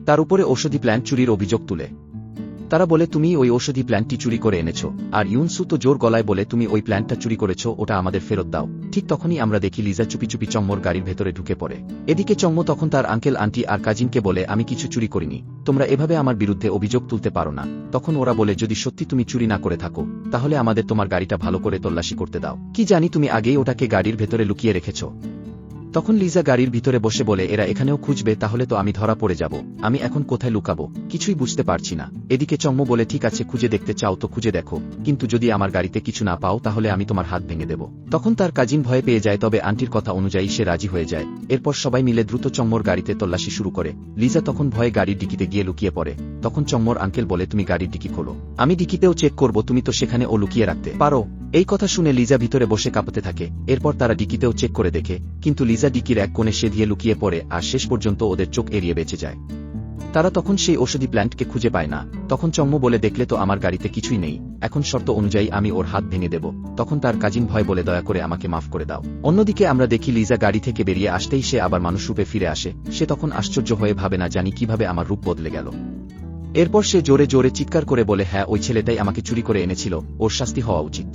তার উপরে ঔষধি প্ল্যান্ট চুরির অভিযোগ তুলে। তারা বলে তুমি ওই ঔষধি প্ল্যান্টটি চুরি করে এনেছো, আর ইউনসু তো জোর গলায় বলে তুমি ওই প্ল্যান্টটা চুরি করেছো, ওটা আমাদের ফেরত দাও। ঠিক তখনই আমরা দেখি লিজা চুপি চুপি চম্মর গাড়ির ভেতরে ঢুকে পড়ে। এদিকে চম্ম তখন তার আঙ্কেল আন্টি আর কাজিনকে বলে আমি কিছু চুরি করিনি, তোমরা এভাবে আমার বিরুদ্ধে অভিযোগ তুলতে পারো না। তখন ওরা বলে যদি সত্যি তুমি চুরি না করে থাকো তাহলে আমাদের তোমার গাড়িটা ভালো করে তল্লাশি করতে দাও, কি জানি তুমি আগেই ওটাকে গাড়ির ভেতরে লুকিয়ে রেখেছ। তখন লিজা গাড়ির ভিতরে বসে বলে এরা এখানেও খুঁজবে, তাহলে তো আমি ধরা পড়ে যাব, আমি এখন কোথায় লুকাবো কিছুই বুঝতে পারছি না। এদিকে চম্ম বলে ঠিক আছে খুঁজে দেখতে চাও তো খুঁজে দেখো, কিন্তু যদি আমার গাড়িতে কিছু না পাও তাহলে আমি তোমার হাত ভেঙে দেব। তখন তার কাজিন ভয় পেয়ে যায়, তবে আন্টির কথা অনুযায়ী সে রাজি হয়ে যায়। এরপর সবাই মিলে দ্রুত চম্মর গাড়িতে তল্লাশি শুরু করে। লিজা তখন ভয়ে গাড়ির ডিকিতে গিয়ে লুকিয়ে পড়ে। তখন চম্মর আঙ্কেল বলে তুমি গাড়ির ডিকি খোলো, আমি ডিকিতেও চেক করব, তুমি তো সেখানে ও লুকিয়ে রাখতে পারো। এই কথা শুনে লিজা ভিতরে বসে কাঁপতে থাকে। এরপর তারা ডিকিতেও চেক করে দেখে, কিন্তু লিজা ডিকির এক কোণে সে দিয়ে লুকিয়ে পড়ে, আর শেষ পর্যন্ত ওদের চোখ এড়িয়ে বেঁচে যায়। তারা তখন সেই ঔষধি প্ল্যান্টকে খুঁজে পায় না। তখন চম্ম বলে দেখলে তো আমার গাড়িতে কিছুই নেই, এখন শর্ত অনুযায়ী আমি ওর হাত ভেঙে দেব। তখন তার কাজিন ভয় বলে দয়া করে আমাকে মাফ করে দাও। অন্যদিকে আমরা দেখি লিজা গাড়ি থেকে বেরিয়ে আসতেই সে আবার মানুষ রূপে ফিরে আসে। সে তখন আশ্চর্য হয়ে ভাবে না জানি কিভাবে আমার রূপ বদলে গেল। এরপর সে জোরে জোরে চিৎকার করে বলে হ্যাঁ ওই ছেলেটাই আমাকে চুরি করে এনেছিল, ওর শাস্তি হওয়া উচিত।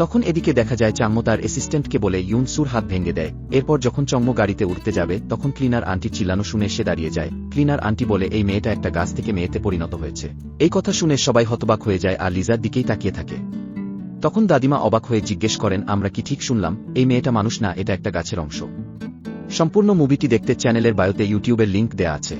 তখন এদিকে দেখা যায় চাম্ম তার অ্যাসিস্ট্যান্টকে বলে ইউনসুর হাত ভেঙে দেয়। এরপর যখন চম্ম গাড়িতে উঠতে যাবে তখন ক্লিনার আন্টির চিল্লানো শুনে সে দাঁড়িয়ে যায়। ক্লিনার আন্টি বলে এই মেয়েটা একটা গাছ থেকে মেয়েতে পরিণত হয়েছে। এই কথা শুনে সবাই হতবাক হয়ে যায় আর লিজার দিকেই তাকিয়ে থাকে। তখন দাদিমা অবাক হয়ে জিজ্ঞেস করেন আমরা কি ঠিক শুনলাম, এই মেয়েটা মানুষ না, এটা একটা গাছের অংশ। সম্পূর্ণ মুভিটি দেখতে চ্যানেলের বায়োতে ইউটিউবের লিংক দেয়া আছে।